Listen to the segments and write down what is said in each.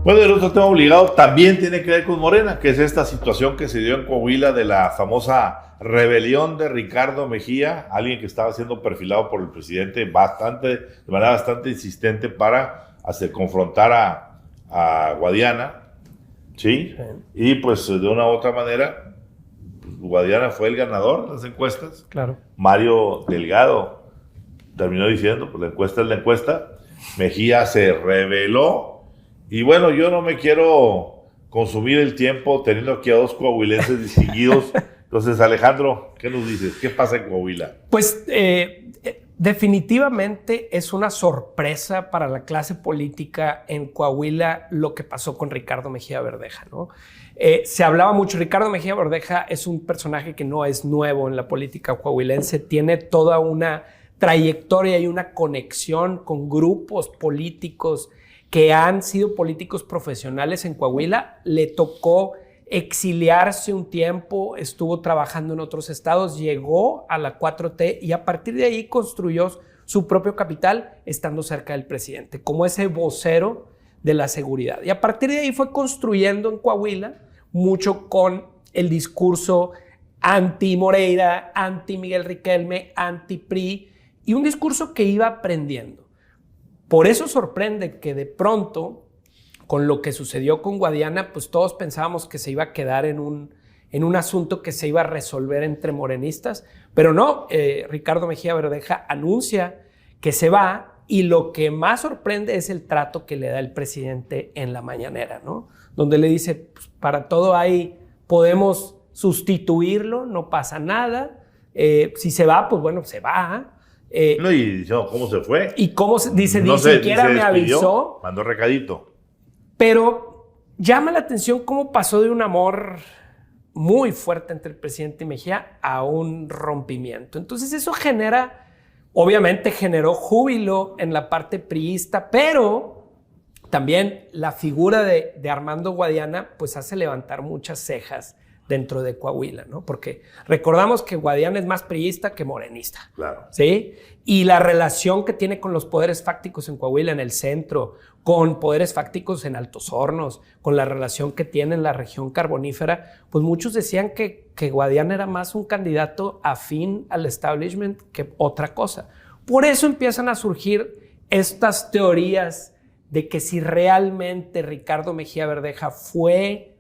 Bueno, el otro tema obligado también tiene que ver con Morena, que es esta situación que se dio en Coahuila de la famosa rebelión de Ricardo Mejía, alguien que estaba siendo perfilado por el presidente de manera bastante insistente para confrontar a Guadiana, ¿sí? Y pues de una u otra manera, pues, Guadiana fue el ganador de las encuestas. Claro. Mario Delgado terminó diciendo, pues la encuesta es la encuesta, Mejía se rebeló. Y bueno, yo no me quiero consumir el tiempo teniendo aquí a dos coahuilenses distinguidos. Entonces, Alejandro, ¿qué nos dices? ¿Qué pasa en Coahuila? Pues definitivamente es una sorpresa para la clase política en Coahuila lo que pasó con Ricardo Mejía Verdeja, ¿no? Se hablaba mucho, Ricardo Mejía Verdeja es un personaje que no es nuevo en la política coahuilense, tiene toda una trayectoria y una conexión con grupos políticos que han sido políticos profesionales en Coahuila. Le tocó exiliarse un tiempo, estuvo trabajando en otros estados, llegó a la 4T y a partir de ahí construyó su propio capital estando cerca del presidente, como ese vocero de la seguridad. Y a partir de ahí fue construyendo en Coahuila mucho con el discurso anti-Moreira, anti-Miguel Riquelme, anti-PRI, y un discurso que iba aprendiendo. Por eso sorprende que de pronto, con lo que sucedió con Guadiana, pues todos pensábamos que se iba a quedar en un asunto que se iba a resolver entre morenistas, pero no, Ricardo Mejía Verdeja anuncia que se va y lo que más sorprende es el trato que le da el presidente en la mañanera, ¿no? Donde le dice, pues, para todo ahí podemos sustituirlo, no pasa nada, si se va, pues bueno, se va. No, y no, ¿cómo se fue? Y cómo dice, no ni siquiera me avisó. Mandó recadito. Pero llama la atención cómo pasó de un amor muy fuerte entre el presidente y Mejía a un rompimiento. Entonces eso obviamente generó júbilo en la parte priista, pero también la figura de Armando Guadiana pues hace levantar muchas cejas dentro de Coahuila, ¿no? Porque recordamos que Guadiana es más priista que morenista. Claro. ¿Sí? Y la relación que tiene con los poderes fácticos en Coahuila, en el centro, con poderes fácticos en Altos Hornos, con la relación que tiene en la región carbonífera, pues muchos decían que Guadiana era más un candidato afín al establishment que otra cosa. Por eso empiezan a surgir estas teorías de que si realmente Ricardo Mejía Verdeja fue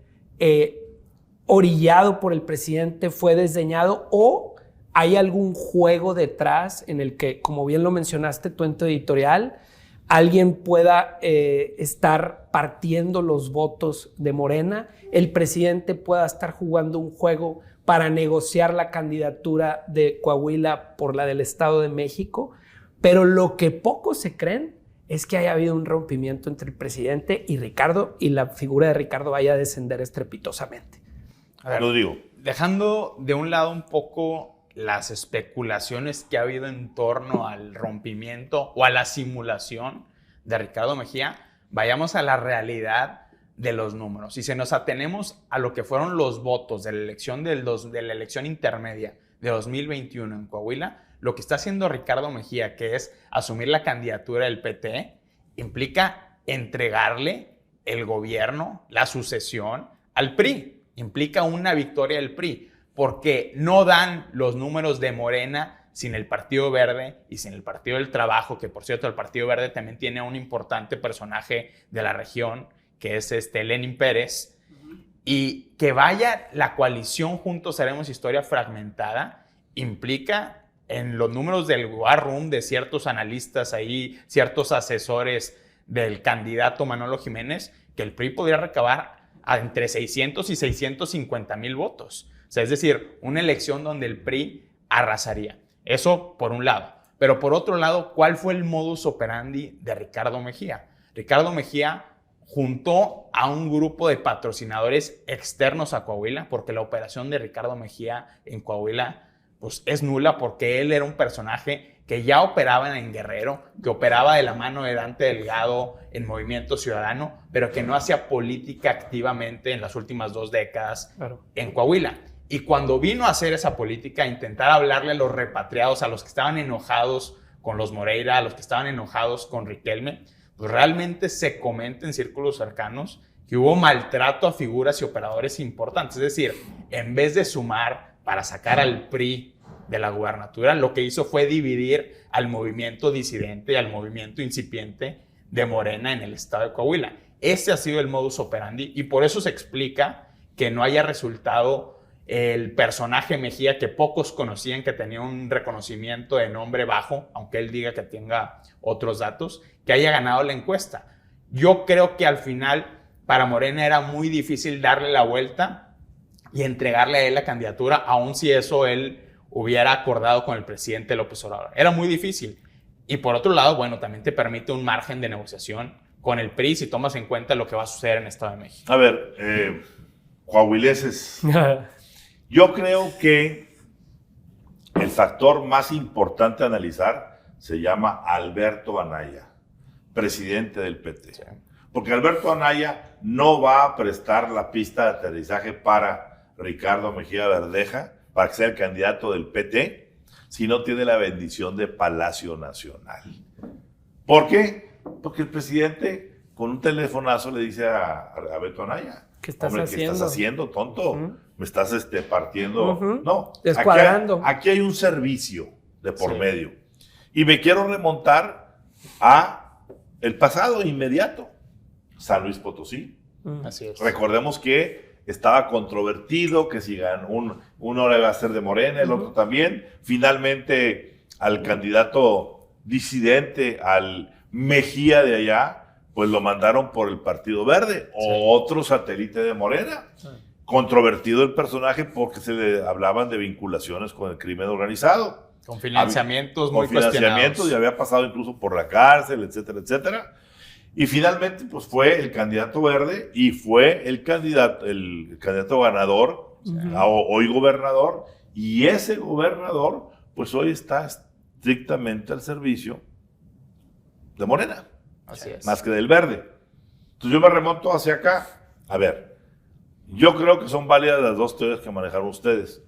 orillado por el presidente, fue desdeñado, o hay algún juego detrás en el que, como bien lo mencionaste tú en tu editorial, alguien pueda estar partiendo los votos de Morena, el presidente pueda estar jugando un juego para negociar la candidatura de Coahuila por la del Estado de México, pero lo que pocos se creen es que haya habido un rompimiento entre el presidente y Ricardo, y la figura de Ricardo vaya a descender estrepitosamente. A ver, lo digo. Dejando de un lado un poco las especulaciones que ha habido en torno al rompimiento o a la simulación de Ricardo Mejía, vayamos a la realidad de los números. Y si nos atenemos a lo que fueron los votos de la elección intermedia de 2021 en Coahuila, lo que está haciendo Ricardo Mejía, que es asumir la candidatura del PT, implica entregarle el gobierno, la sucesión al PRI. Implica una victoria del PRI, porque no dan los números de Morena sin el Partido Verde y sin el Partido del Trabajo, que por cierto el Partido Verde también tiene un importante personaje de la región, que es Lenín Pérez, y que vaya la coalición Juntos Haremos Historia fragmentada, implica en los números del War Room de ciertos analistas ahí, ciertos asesores del candidato Manolo Jiménez, que el PRI podría recabar entre 600 y 650 mil votos. O sea, es decir, una elección donde el PRI arrasaría. Eso por un lado. Pero por otro lado, ¿cuál fue el modus operandi de Ricardo Mejía? Ricardo Mejía juntó a un grupo de patrocinadores externos a Coahuila, porque la operación de Ricardo Mejía en Coahuila pues, es nula, porque él era un personaje que ya operaba en Guerrero, que operaba de la mano de Dante Delgado en Movimiento Ciudadano, pero que no hacía política activamente en las últimas 2 décadas en Coahuila. Y cuando vino a hacer esa política, a intentar hablarle a los repatriados, a los que estaban enojados con los Moreira, a los que estaban enojados con Riquelme, pues realmente se comenta en círculos cercanos que hubo maltrato a figuras y operadores importantes. Es decir, en vez de sumar para sacar al PRI de la gubernatura, lo que hizo fue dividir al movimiento disidente y al movimiento incipiente de Morena en el estado de Coahuila. Ese ha sido el modus operandi y por eso se explica que no haya resultado el personaje Mejía que pocos conocían, que tenía un reconocimiento de nombre bajo, aunque él diga que tenga otros datos, que haya ganado la encuesta. Yo creo que al final para Morena era muy difícil darle la vuelta y entregarle a él la candidatura, aun si eso él hubiera acordado con el presidente López Obrador. Era muy difícil. Y por otro lado, bueno, también te permite un margen de negociación con el PRI si tomas en cuenta lo que va a suceder en el Estado de México. A ver, coahuilenses, yo creo que el factor más importante a analizar se llama Alberto Anaya, presidente del PT. Sí. Porque Alberto Anaya no va a prestar la pista de aterrizaje para Ricardo Mejía Verdeja, para que sea el candidato del PT, si no tiene la bendición de Palacio Nacional. ¿Por qué? Porque el presidente con un telefonazo le dice a Beto Anaya, ¿qué estás haciendo? ¿Qué estás haciendo, tonto? Me estás partiendo. No, descuadrando. Aquí hay un servicio de por medio. Y me quiero remontar a el pasado inmediato. San Luis Potosí. Así es. Recordemos que estaba controvertido, que si uno le iba a ser de Morena, el otro también. Finalmente, al candidato disidente, al Mejía de allá, pues lo mandaron por el Partido Verde, otro satélite de Morena. Sí. Controvertido el personaje porque se le hablaban de vinculaciones con el crimen organizado. Con financiamientos muy cuestionados. Con financiamientos y había pasado incluso por la cárcel, etcétera, etcétera. Y finalmente, pues fue el candidato verde y fue el candidato ganador, hoy gobernador, y ese gobernador, pues hoy está estrictamente al servicio de Morena. Así es. Más que del verde. Entonces yo me remonto hacia acá. A ver, yo creo que son válidas las dos teorías que manejaron ustedes.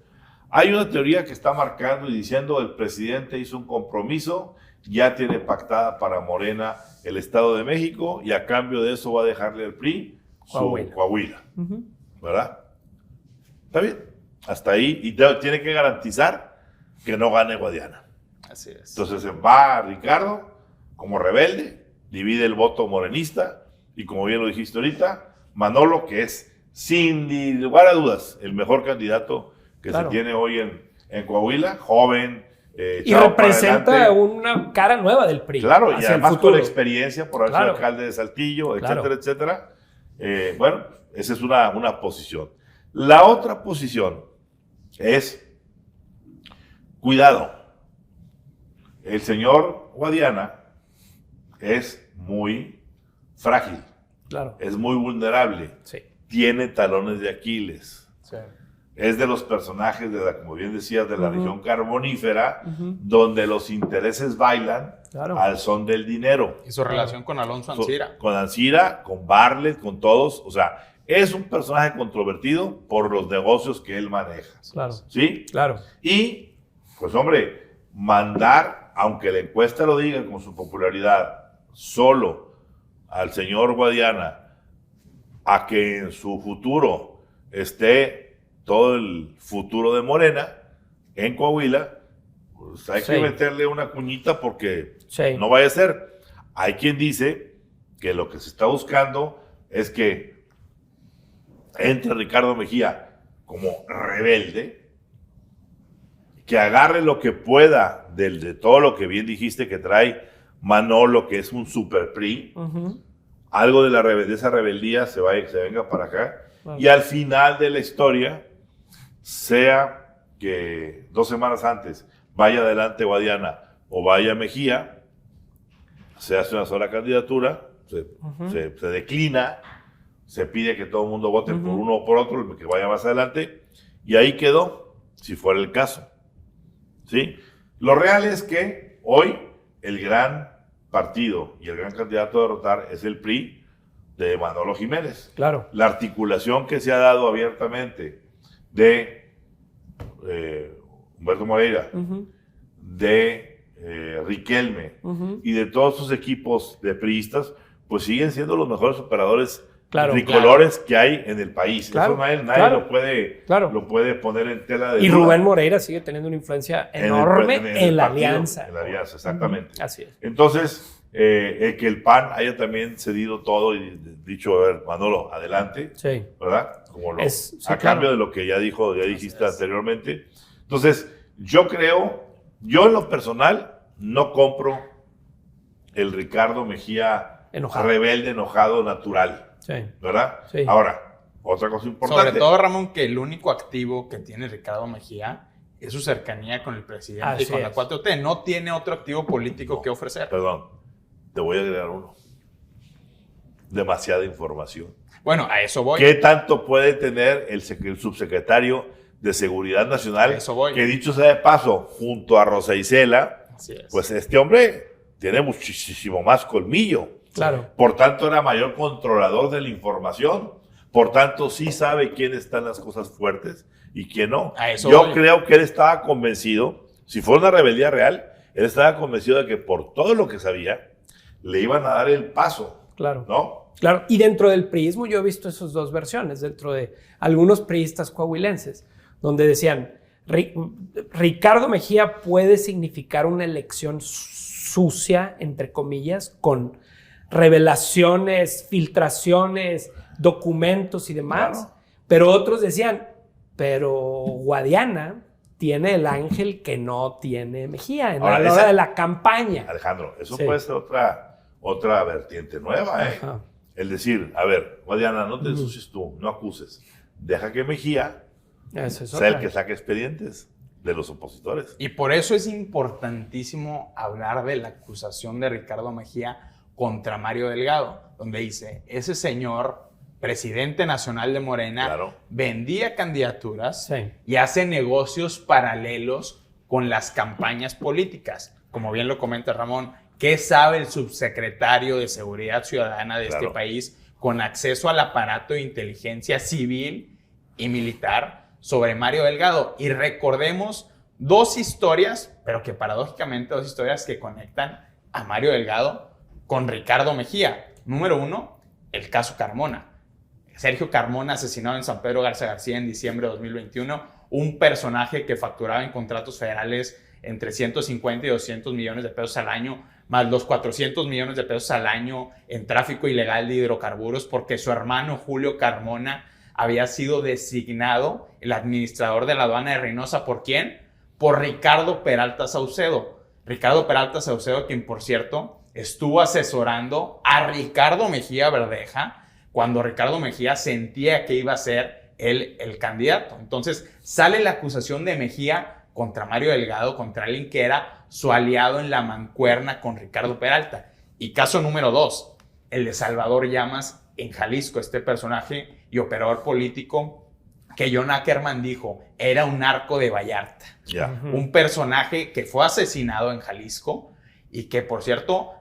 Hay una teoría que está marcando y diciendo el presidente hizo un compromiso, ya tiene pactada para Morena el Estado de México y a cambio de eso va a dejarle al PRI su Coahuila. ¿Verdad? Está bien. Hasta ahí. Y tiene que garantizar que no gane Guadiana. Así es. Entonces va Ricardo como rebelde, divide el voto morenista y como bien lo dijiste ahorita, Manolo, que es sin lugar a dudas el mejor candidato que se tiene hoy en Coahuila, joven, y representa una cara nueva del PRI. Claro, y además con la experiencia por haber sido alcalde de Saltillo, etcétera, etcétera. Bueno, esa es una posición. La otra posición es, cuidado, el señor Guadiana es muy frágil, es muy vulnerable, tiene talones de Aquiles. Sí. Es de los personajes, como bien decías, de la región carbonífera, donde los intereses bailan al son del dinero. Y su relación con Alonso Ancira. Con Ancira, con Bartlett, con todos. O sea, es un personaje controvertido por los negocios que él maneja. Claro. ¿Sí? Claro. Y, pues hombre, mandar, aunque la encuesta lo diga con su popularidad, solo al señor Guadiana a que en su futuro esté todo el futuro de Morena en Coahuila, pues hay que meterle una cuñita porque no vaya a ser. Hay quien dice que lo que se está buscando es que entre Ricardo Mejía como rebelde, que agarre lo que pueda de todo lo que bien dijiste que trae Manolo, que es un super PRI, algo de esa rebeldía se venga para acá, y al final de la historia sea que 2 semanas antes vaya adelante Guadiana o vaya Mejía, se hace una sola candidatura, se declina, se pide que todo el mundo vote por uno o por otro, el que vaya más adelante, y ahí quedó, si fuera el caso. ¿Sí? Lo real es que hoy el gran partido y el gran candidato a derrotar es el PRI de Manolo Jiménez. Claro. La articulación que se ha dado abiertamente de Humberto Moreira, de Riquelme y de todos sus equipos de priistas, pues siguen siendo los mejores operadores tricolores que hay en el país. Eso nadie lo puede poner en tela de duda. Y duda. Rubén Moreira sigue teniendo una influencia enorme en la alianza. En la alianza, exactamente. Así es. Entonces, que el PAN haya también cedido todo y dicho, a ver, Manolo, adelante, sí. ¿verdad? Como cambio de lo que ya dijiste anteriormente. Entonces, yo en lo personal, no compro el Ricardo Mejía rebelde, enojado, natural. Sí. ¿Verdad? Sí. Ahora, otra cosa importante. Sobre todo, Ramón, que el único activo que tiene Ricardo Mejía es su cercanía con el presidente y con la 4T. No tiene otro activo político que ofrecer. Perdón, te voy a agregar uno. Demasiada información. Bueno, a eso voy. ¿Qué tanto puede tener el subsecretario de Seguridad Nacional? A eso voy. Que dicho sea de paso, junto a Rosa Isela, pues este hombre tiene muchísimo más colmillo. Claro. Por tanto, era mayor controlador de la información. Por tanto, sí sabe quién están las cosas fuertes y quién no. Yo creo que él estaba convencido, si fue una rebeldía real, él estaba convencido de que por todo lo que sabía, le iban a dar el paso. Claro. ¿No? Claro. Y dentro del priismo yo he visto esas dos versiones, dentro de algunos priistas coahuilenses, donde decían, Ricardo Mejía puede significar una elección sucia, entre comillas, con revelaciones, filtraciones, documentos y demás. Claro. Pero otros decían, pero Guadiana tiene el ángel que no tiene Mejía a la hora de la campaña. Alejandro, eso puede ser otra vertiente nueva, ¿eh? Ajá. El decir, a ver, Guadiana, no te ensucies tú, no acuses. Deja que Mejía sea el que saque expedientes de los opositores. Y por eso es importantísimo hablar de la acusación de Ricardo Mejía contra Mario Delgado, donde dice, ese señor, presidente nacional de Morena, vendía candidaturas y hace negocios paralelos con las campañas políticas. Como bien lo comenta Ramón, ¿qué sabe el subsecretario de Seguridad Ciudadana de este país con acceso al aparato de inteligencia civil y militar sobre Mario Delgado? Y recordemos dos historias, pero que paradójicamente dos historias que conectan a Mario Delgado con Ricardo Mejía. Número uno, el caso Carmona. Sergio Carmona asesinado en San Pedro Garza García en diciembre de 2021, un personaje que facturaba en contratos federales entre 150 y 200 millones de pesos al año, más los 400 millones de pesos al año en tráfico ilegal de hidrocarburos, porque su hermano Julio Carmona había sido designado el administrador de la aduana de Reynosa. ¿Por quién? Por Ricardo Peralta Saucedo. Ricardo Peralta Saucedo, quien por cierto estuvo asesorando a Ricardo Mejía Verdeja cuando Ricardo Mejía sentía que iba a ser él el candidato. Entonces sale la acusación de Mejía contra Mario Delgado, contra alguien que era su aliado en la mancuerna con Ricardo Peralta. Y caso número 2, el de Salvador Llamas en Jalisco, este personaje y operador político que John Ackerman dijo era un narco de Vallarta. Un personaje que fue asesinado en Jalisco y que, por cierto,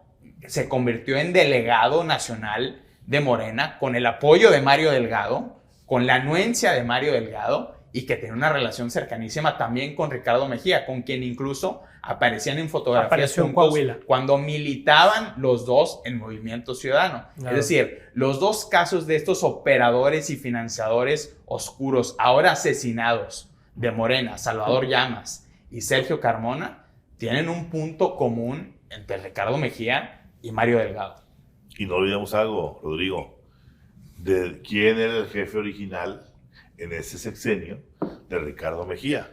se convirtió en delegado nacional de Morena con el apoyo de Mario Delgado, con la anuencia de Mario Delgado, y que tenía una relación cercanísima también con Ricardo Mejía, con quien incluso aparecían en fotografías juntos cuando militaban los dos en Movimiento Ciudadano. Claro. Es decir, los dos casos de estos operadores y financiadores oscuros, ahora asesinados de Morena, Salvador Llamas y Sergio Carmona, tienen un punto común entre Ricardo Mejía y Mario Delgado. Y no olvidemos algo, Rodrigo, de quién era el jefe original en ese sexenio de Ricardo Mejía.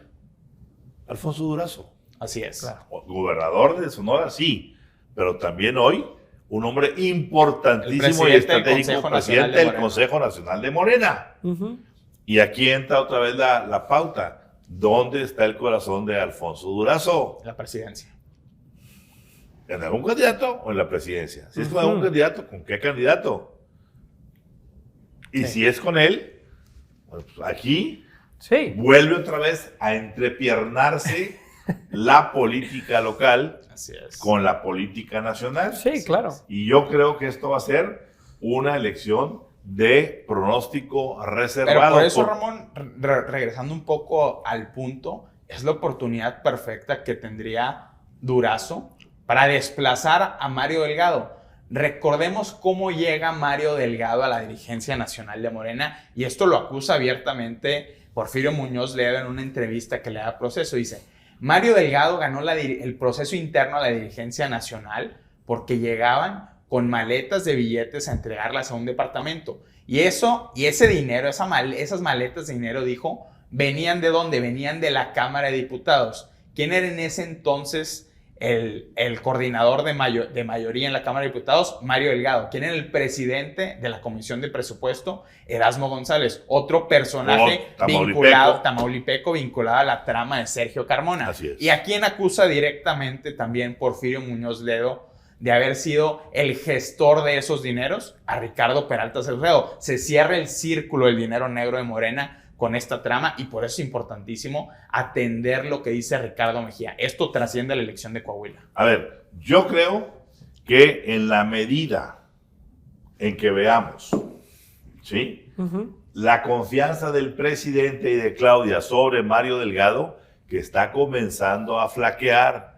Alfonso Durazo. Así es. Claro. Gobernador de Sonora, sí, pero también hoy un hombre importantísimo y estratégico, presidente del Consejo Nacional de Morena. Y aquí entra otra vez la pauta. ¿Dónde está el corazón de Alfonso Durazo? La presidencia. ¿En algún candidato o en la presidencia? Si es con algún candidato, ¿con qué candidato? Y si es con él, pues aquí vuelve otra vez a entrepiernarse la política local con la política nacional. Sí, claro. Y yo creo que esto va a ser una elección de pronóstico reservado. Pero por eso, Ramón, regresando un poco al punto, es la oportunidad perfecta que tendría Durazo para desplazar a Mario Delgado. Recordemos cómo llega Mario Delgado a la dirigencia nacional de Morena, y esto lo acusa abiertamente Porfirio Muñoz Ledo en una entrevista que le da a Proceso. Dice, Mario Delgado ganó el proceso interno a la dirigencia nacional porque llegaban con maletas de billetes a entregarlas a un departamento. Y ese dinero, esas maletas de dinero, dijo, venían ¿de dónde? Venían de la Cámara de Diputados. ¿Quién era en ese entonces el coordinador de mayoría en la Cámara de Diputados? Mario Delgado. ¿Quién era el presidente de la Comisión de Presupuesto? Erasmo González, otro personaje tamaulipeco vinculado a la trama de Sergio Carmona. Así es. Y a quien acusa directamente también Porfirio Muñoz Ledo de haber sido el gestor de esos dineros, a Ricardo Peralta Cerrado. Se cierra el círculo del dinero negro de Morena con esta trama, y por eso es importantísimo atender lo que dice Ricardo Mejía. Esto trasciende la elección de Coahuila. A ver, yo creo que en la medida en que veamos, ¿sí? La confianza del presidente y de Claudia sobre Mario Delgado, que está comenzando a flaquear,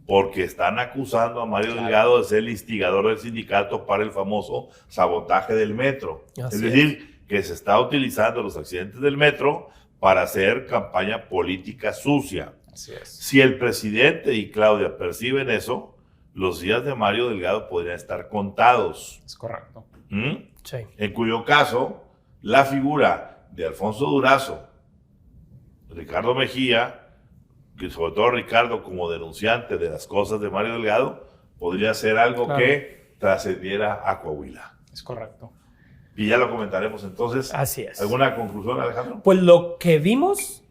porque están acusando a Mario Delgado de ser el instigador del sindicato para el famoso sabotaje del metro. Es decir, que se está utilizando los accidentes del metro para hacer campaña política sucia. Así es. Si el presidente y Claudia perciben eso, los días de Mario Delgado podrían estar contados. Es correcto. Sí. En cuyo caso, la figura de Alfonso Durazo, Ricardo Mejía, que sobre todo Ricardo como denunciante de las cosas de Mario Delgado, podría ser algo que trascendiera a Coahuila. Es correcto. Y ya lo comentaremos entonces. Así es. ¿Alguna conclusión, Alejandro? Pues lo que vimos,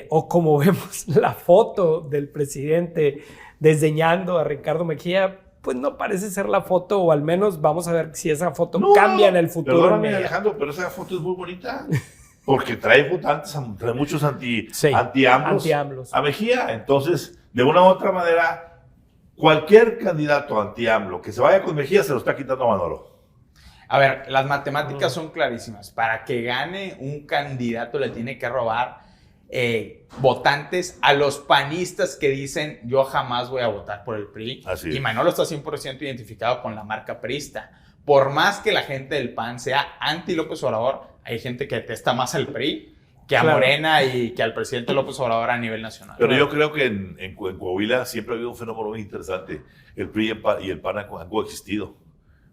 o como vemos la foto del presidente desdeñando a Ricardo Mejía, pues no parece ser la foto, o al menos vamos a ver si esa foto cambia en el futuro. Perdóname, Alejandro, pero esa foto es muy bonita. Porque trae votantes, trae muchos anti-AMLOs a Mejía. Entonces, de una u otra manera, cualquier candidato anti-AMLO que se vaya con Mejía se lo está quitando a Manolo. A ver, las matemáticas son clarísimas. Para que gane un candidato le tiene que robar votantes a los panistas que dicen yo jamás voy a votar por el PRI. Así y es. Manolo está 100% identificado con la marca priista. Por más que la gente del PAN sea anti López Obrador, hay gente que detesta más al PRI que a Morena y que al presidente López Obrador a nivel nacional. Pero yo creo que en Coahuila siempre ha habido un fenómeno muy interesante. El PRI y el PAN han coexistido.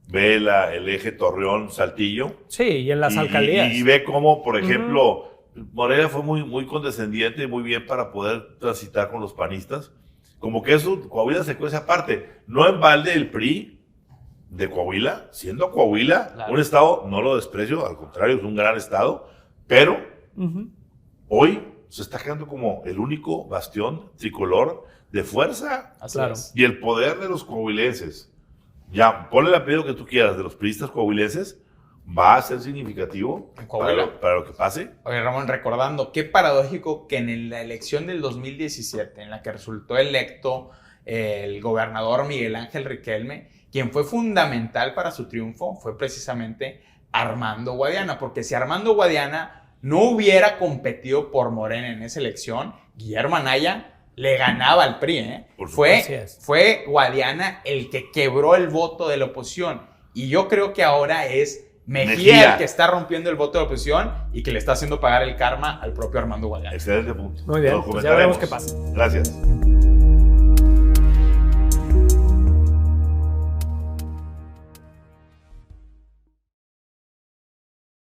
Ve el eje Torreón-Saltillo. Sí, y en las alcaldías. Y ve cómo, por ejemplo, Morena fue muy condescendiente y muy bien para poder transitar con los panistas. Como que eso, Coahuila se cuece aparte. No en balde el PRI de Coahuila, siendo Coahuila un estado, no lo desprecio, al contrario, es un gran estado, pero hoy se está quedando como el único bastión tricolor de fuerza. Claro. Y el poder de los coahuilenses, ya, ponle el apellido que tú quieras, de los priistas coahuilenses, va a ser significativo para lo que pase. Oye, Ramón, recordando, qué paradójico que en la elección del 2017, en la que resultó electo el gobernador Miguel Ángel Riquelme, quien fue fundamental para su triunfo fue precisamente Armando Guadiana, porque si Armando Guadiana no hubiera competido por Morena en esa elección, Guillermo Anaya le ganaba al PRI. Fue Guadiana el que quebró el voto de la oposición, y yo creo que ahora es Mejía el que está rompiendo el voto de la oposición y que le está haciendo pagar el karma al propio Armando Guadiana. Excelente punto. Muy bien, pues ya veremos qué pasa. Gracias.